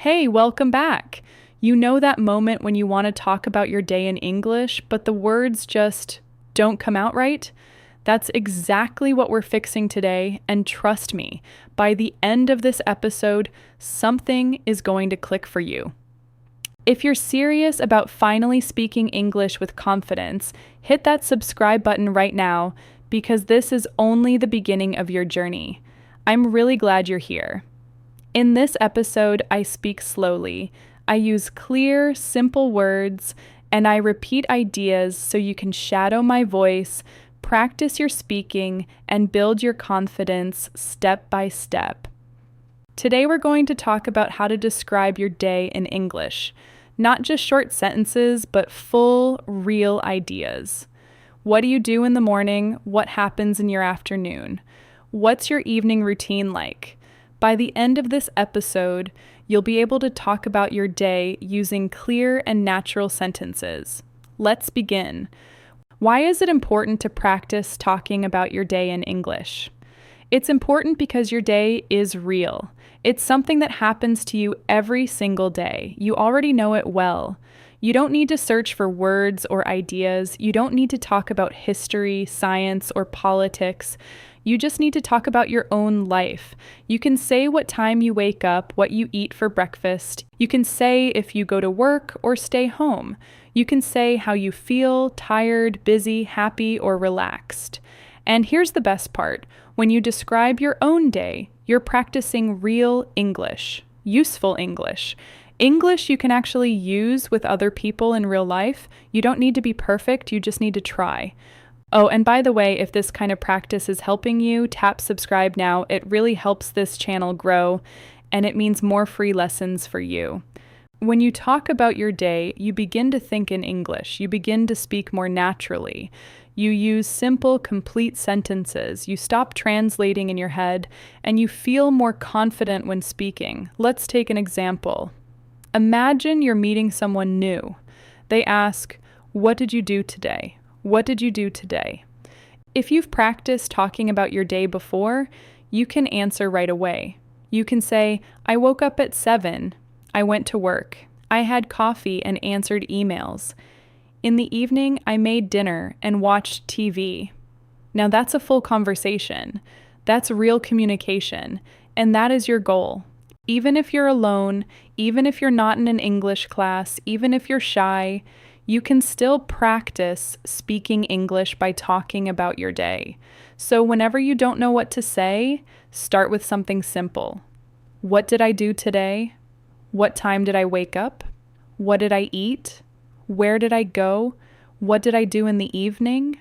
Hey, welcome back. You know that moment when you want to talk about your day in English, but the words just don't come out right? That's exactly what we're fixing today, and trust me, by the end of this episode, something is going to click for you. If you're serious about finally speaking English with confidence, hit that subscribe button right now because this is only the beginning of your journey. I'm really glad you're here. In this episode, I speak slowly. I use clear, simple words, and I repeat ideas so you can shadow my voice, practice your speaking, and build your confidence step by step. Today, we're going to talk about how to describe your day in English. Not just short sentences, but full, real ideas. What do you do in the morning? What happens in your afternoon? What's your evening routine like? By the end of this episode, you'll be able to talk about your day using clear and natural sentences. Let's begin. Why is it important to practice talking about your day in English? It's important because your day is real. It's something that happens to you every single day. You already know it well. You don't need to search for words or ideas. You don't need to talk about history, science, or politics. You just need to talk about your own life. You can say what time you wake up, what you eat for breakfast. You can say if you go to work or stay home. You can say how you feel, tired, busy, happy, or relaxed. And here's the best part. When you describe your own day, you're practicing real English, useful English. English you can actually use with other people in real life. You don't need to be perfect, you just need to try. Oh, and by the way, if this kind of practice is helping you, tap subscribe now. It really helps this channel grow, and it means more free lessons for you. When you talk about your day, you begin to think in English. You begin to speak more naturally. You use simple, complete sentences. You stop translating in your head, and you feel more confident when speaking. Let's take an example. Imagine you're meeting someone new. They ask, "What did you do today? What did you do today?" If you've practiced talking about your day before, you can answer right away. You can say, "I woke up at 7. I went to work. I had coffee and answered emails. In the evening, I made dinner and watched TV." Now that's a full conversation. That's real communication, and that is your goal. Even if you're alone, even if you're not in an English class, even if you're shy, you can still practice speaking English by talking about your day. So whenever you don't know what to say, start with something simple. What did I do today? What time did I wake up? What did I eat? Where did I go? What did I do in the evening?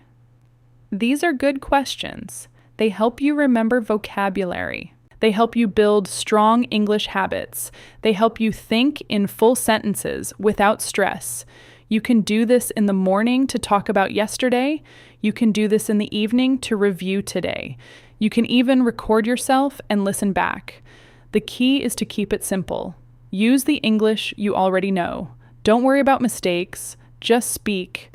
These are good questions. They help you remember vocabulary. They help you build strong English habits. They help you think in full sentences without stress. You can do this in the morning to talk about yesterday. You can do this in the evening to review today. You can even record yourself and listen back. The key is to keep it simple. Use the English you already know. Don't worry about mistakes, just speak.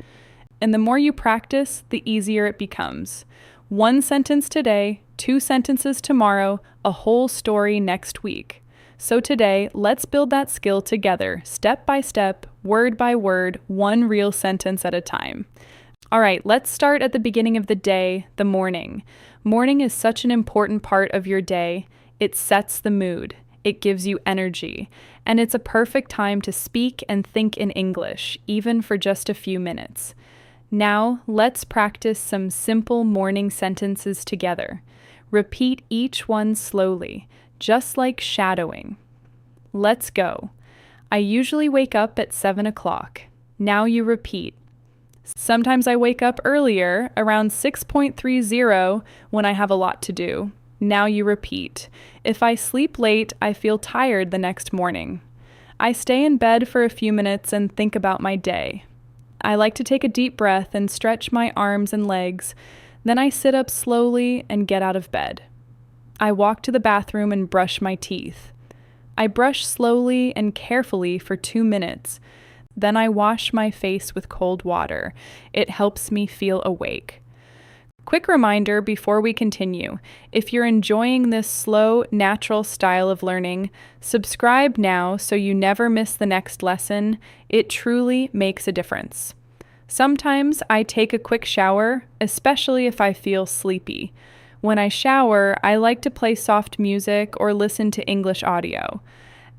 And the more you practice, the easier it becomes. 1 sentence today, 2 sentences tomorrow, a whole story next week. So today, let's build that skill together, step by step, word by word, 1 real sentence at a time. All right, let's start at the beginning of the day, the morning. Morning is such an important part of your day. It sets the mood. It gives you energy. And it's a perfect time to speak and think in English, even for just a few minutes. Now, let's practice some simple morning sentences together. Repeat each one slowly, just like shadowing. Let's go. I usually wake up at 7 o'clock. Now you repeat. Sometimes I wake up earlier, around 6:30 when I have a lot to do. Now you repeat. If I sleep late, I feel tired the next morning. I stay in bed for a few minutes and think about my day. I like to take a deep breath and stretch my arms and legs. Then I sit up slowly and get out of bed. I walk to the bathroom and brush my teeth. I brush slowly and carefully for 2 minutes. Then I wash my face with cold water. It helps me feel awake. Quick reminder before we continue, if you're enjoying this slow, natural style of learning, subscribe now so you never miss the next lesson. It truly makes a difference. Sometimes I take a quick shower, especially if I feel sleepy. When I shower, I like to play soft music or listen to English audio.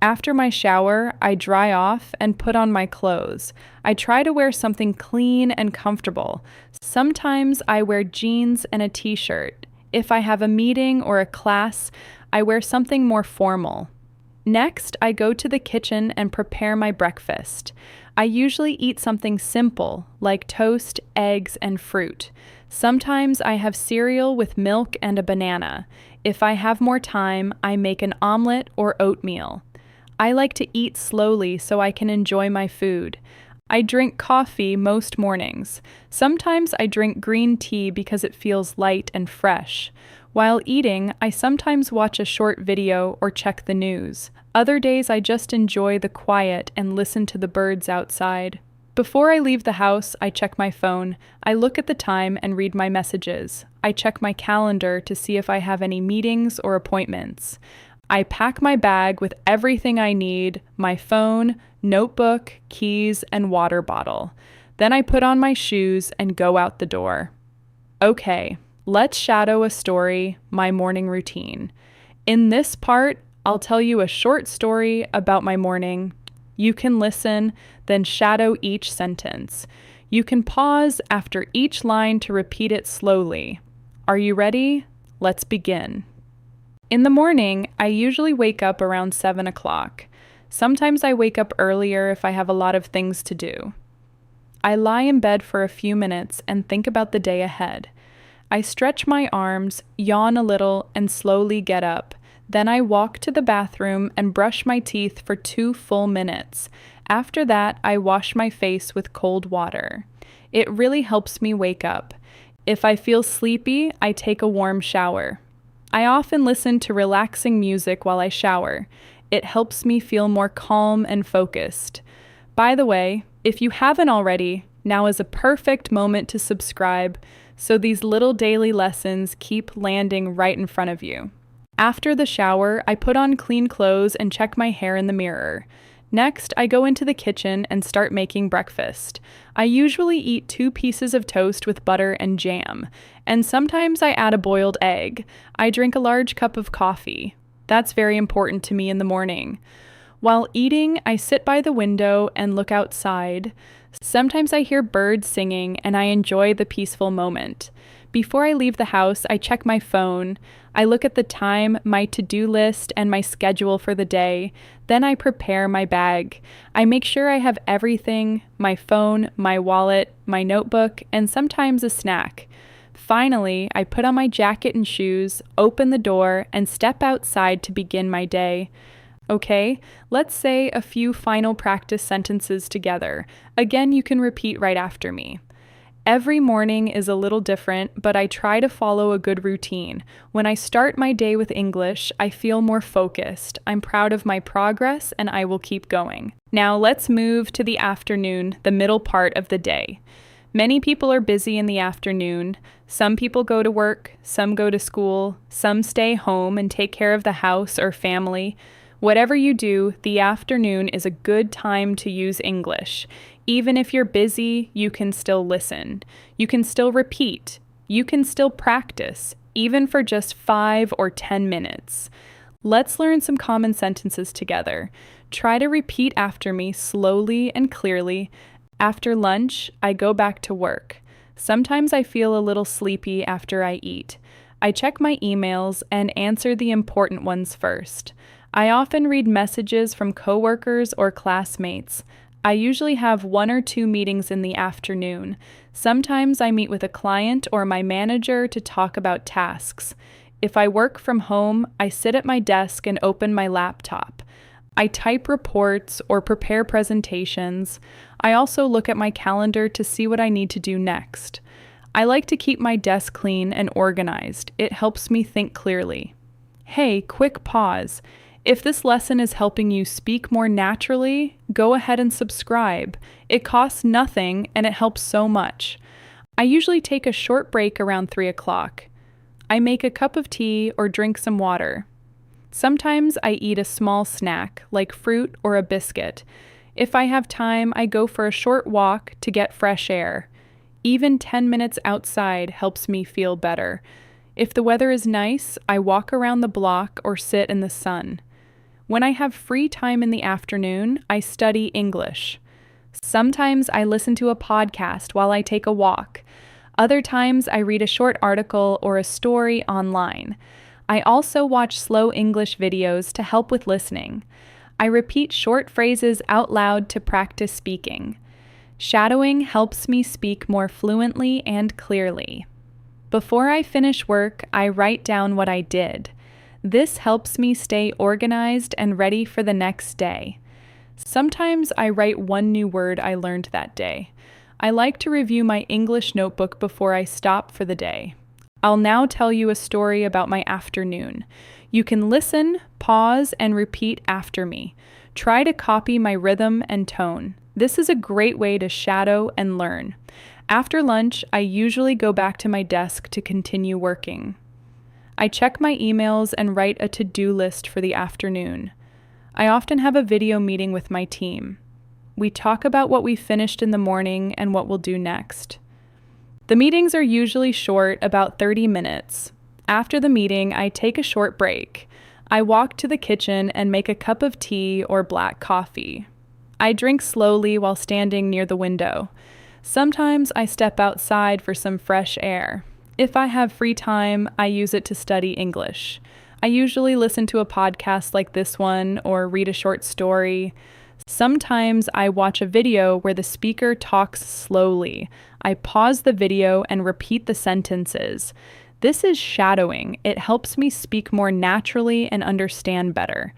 After my shower, I dry off and put on my clothes. I try to wear something clean and comfortable. Sometimes I wear jeans and a t-shirt. If I have a meeting or a class, I wear something more formal. Next, I go to the kitchen and prepare my breakfast. I usually eat something simple, like toast, eggs, and fruit. Sometimes I have cereal with milk and a banana. If I have more time, I make an omelet or oatmeal. I like to eat slowly so I can enjoy my food. I drink coffee most mornings. Sometimes I drink green tea because it feels light and fresh. While eating, I sometimes watch a short video or check the news. Other days I just enjoy the quiet and listen to the birds outside. Before I leave the house, I check my phone. I look at the time and read my messages. I check my calendar to see if I have any meetings or appointments. I pack my bag with everything I need, my phone, notebook, keys, and water bottle. Then I put on my shoes and go out the door. Okay, let's shadow a story, my morning routine. In this part, I'll tell you a short story about my morning. You can listen, then shadow each sentence. You can pause after each line to repeat it slowly. Are you ready? Let's begin. In the morning, I usually wake up around 7 o'clock. Sometimes I wake up earlier if I have a lot of things to do. I lie in bed for a few minutes and think about the day ahead. I stretch my arms, yawn a little, and slowly get up. Then I walk to the bathroom and brush my teeth for 2 full minutes. After that, I wash my face with cold water. It really helps me wake up. If I feel sleepy, I take a warm shower. I often listen to relaxing music while I shower. It helps me feel more calm and focused. By the way, if you haven't already, now is a perfect moment to subscribe so these little daily lessons keep landing right in front of you. After the shower, I put on clean clothes and check my hair in the mirror. Next, I go into the kitchen and start making breakfast. I usually eat 2 pieces of toast with butter and jam, and sometimes I add a boiled egg. I drink a large cup of coffee. That's very important to me in the morning. While eating, I sit by the window and look outside. Sometimes I hear birds singing and I enjoy the peaceful moment. Before I leave the house, I check my phone. I look at the time, my to-do list, and my schedule for the day. Then I prepare my bag. I make sure I have everything: my phone, my wallet, my notebook, and sometimes a snack. Finally, I put on my jacket and shoes, open the door, and step outside to begin my day. Okay, let's say a few final practice sentences together. Again, you can repeat right after me. Every morning is a little different, but I try to follow a good routine. When I start my day with English, I feel more focused. I'm proud of my progress, and I will keep going. Now let's move to the afternoon, the middle part of the day. Many people are busy in the afternoon. Some people go to work, some go to school, some stay home and take care of the house or family. Whatever you do, the afternoon is a good time to use English. Even if you're busy, you can still listen. You can still repeat. You can still practice, even for just 5 or 10 minutes. Let's learn some common sentences together. Try to repeat after me slowly and clearly. After lunch, I go back to work. Sometimes I feel a little sleepy after I eat. I check my emails and answer the important ones first. I often read messages from coworkers or classmates. I usually have 1 or 2 meetings in the afternoon. Sometimes I meet with a client or my manager to talk about tasks. If I work from home, I sit at my desk and open my laptop. I type reports or prepare presentations. I also look at my calendar to see what I need to do next. I like to keep my desk clean and organized. It helps me think clearly. Hey, quick pause. If this lesson is helping you speak more naturally, go ahead and subscribe. It costs nothing and it helps so much. I usually take a short break around 3 o'clock. I make a cup of tea or drink some water. Sometimes I eat a small snack, like fruit or a biscuit. If I have time, I go for a short walk to get fresh air. Even 10 minutes outside helps me feel better. If the weather is nice, I walk around the block or sit in the sun. When I have free time in the afternoon, I study English. Sometimes I listen to a podcast while I take a walk. Other times I read a short article or a story online. I also watch slow English videos to help with listening. I repeat short phrases out loud to practice speaking. Shadowing helps me speak more fluently and clearly. Before I finish work, I write down what I did. This helps me stay organized and ready for the next day. Sometimes I write one new word I learned that day. I like to review my English notebook before I stop for the day. I'll now tell you a story about my afternoon. You can listen, pause, and repeat after me. Try to copy my rhythm and tone. This is a great way to shadow and learn. After lunch, I usually go back to my desk to continue working. I check my emails and write a to-do list for the afternoon. I often have a video meeting with my team. We talk about what we finished in the morning and what we'll do next. The meetings are usually short, about 30 minutes. After the meeting, I take a short break. I walk to the kitchen and make a cup of tea or black coffee. I drink slowly while standing near the window. Sometimes I step outside for some fresh air. If I have free time, I use it to study English. I usually listen to a podcast like this one or read a short story. Sometimes I watch a video where the speaker talks slowly. I pause the video and repeat the sentences. This is shadowing. It helps me speak more naturally and understand better.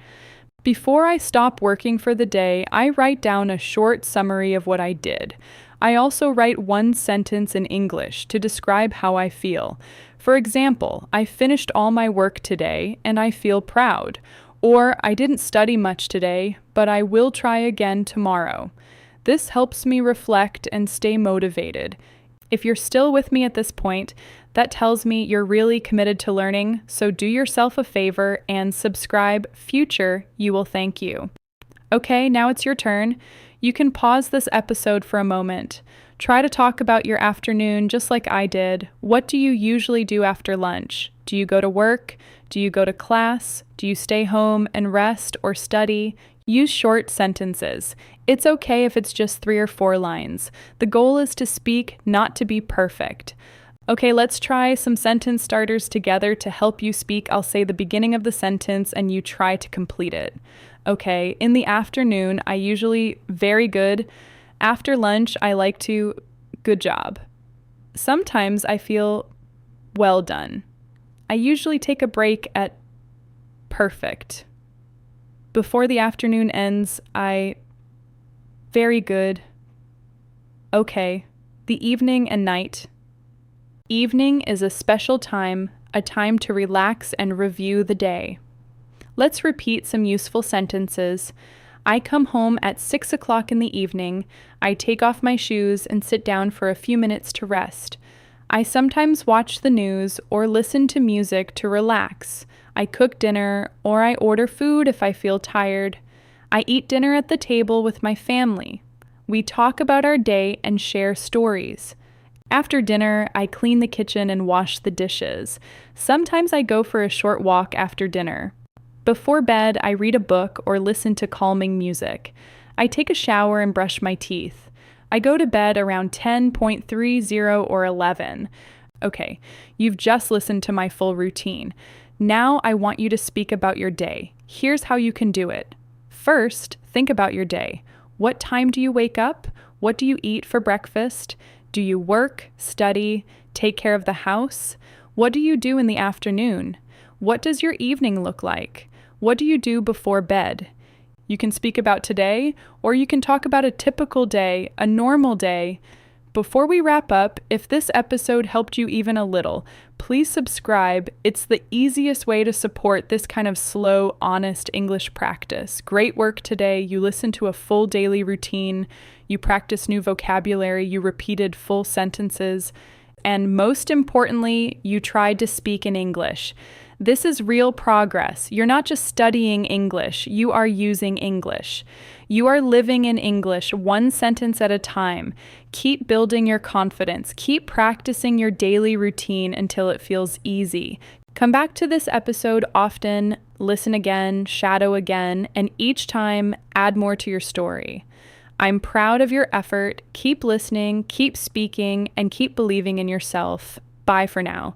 Before I stop working for the day, I write down a short summary of what I did. I also write one sentence in English to describe how I feel. For example, I finished all my work today and I feel proud. Or I didn't study much today, but I will try again tomorrow. This helps me reflect and stay motivated. If you're still with me at this point, that tells me you're really committed to learning, so do yourself a favor and subscribe. Future, you will thank you. Okay, now it's your turn. You can pause this episode for a moment. Try to talk about your afternoon just like I did. What do you usually do after lunch? Do you go to work? Do you go to class? Do you stay home and rest or study? Use short sentences. It's okay if it's just 3 or 4 lines. The goal is to speak, not to be perfect. Okay, let's try some sentence starters together to help you speak. I'll say the beginning of the sentence and you try to complete it. Okay, in the afternoon, I usually very good. After lunch, I like to good job. Sometimes I feel well done. I usually take a break at perfect. Before the afternoon ends, I very good. Okay, the evening and night. Evening is a special time, a time to relax and review the day. Let's repeat some useful sentences. I come home at 6 o'clock in the evening. I take off my shoes and sit down for a few minutes to rest. I sometimes watch the news or listen to music to relax. I cook dinner or I order food if I feel tired. I eat dinner at the table with my family. We talk about our day and share stories. After dinner, I clean the kitchen and wash the dishes. Sometimes I go for a short walk after dinner. Before bed, I read a book or listen to calming music. I take a shower and brush my teeth. I go to bed around 10:30 or 11. Okay, you've just listened to my full routine. Now I want you to speak about your day. Here's how you can do it. First, think about your day. What time do you wake up? What do you eat for breakfast? Do you work, study, take care of the house? What do you do in the afternoon? What does your evening look like? What do you do before bed? You can speak about today, or you can talk about a typical day, a normal day. Before we wrap up, if this episode helped you even a little, please subscribe. It's the easiest way to support this kind of slow, honest English practice. Great work today. You listened to a full daily routine, you practiced new vocabulary, you repeated full sentences, and most importantly, you tried to speak in English. This is real progress. You're not just studying English, you are using English. You are living in English one sentence at a time. Keep building your confidence. Keep practicing your daily routine until it feels easy. Come back to this episode often, listen again, shadow again, and each time add more to your story. I'm proud of your effort. Keep listening, keep speaking, and keep believing in yourself. Bye for now.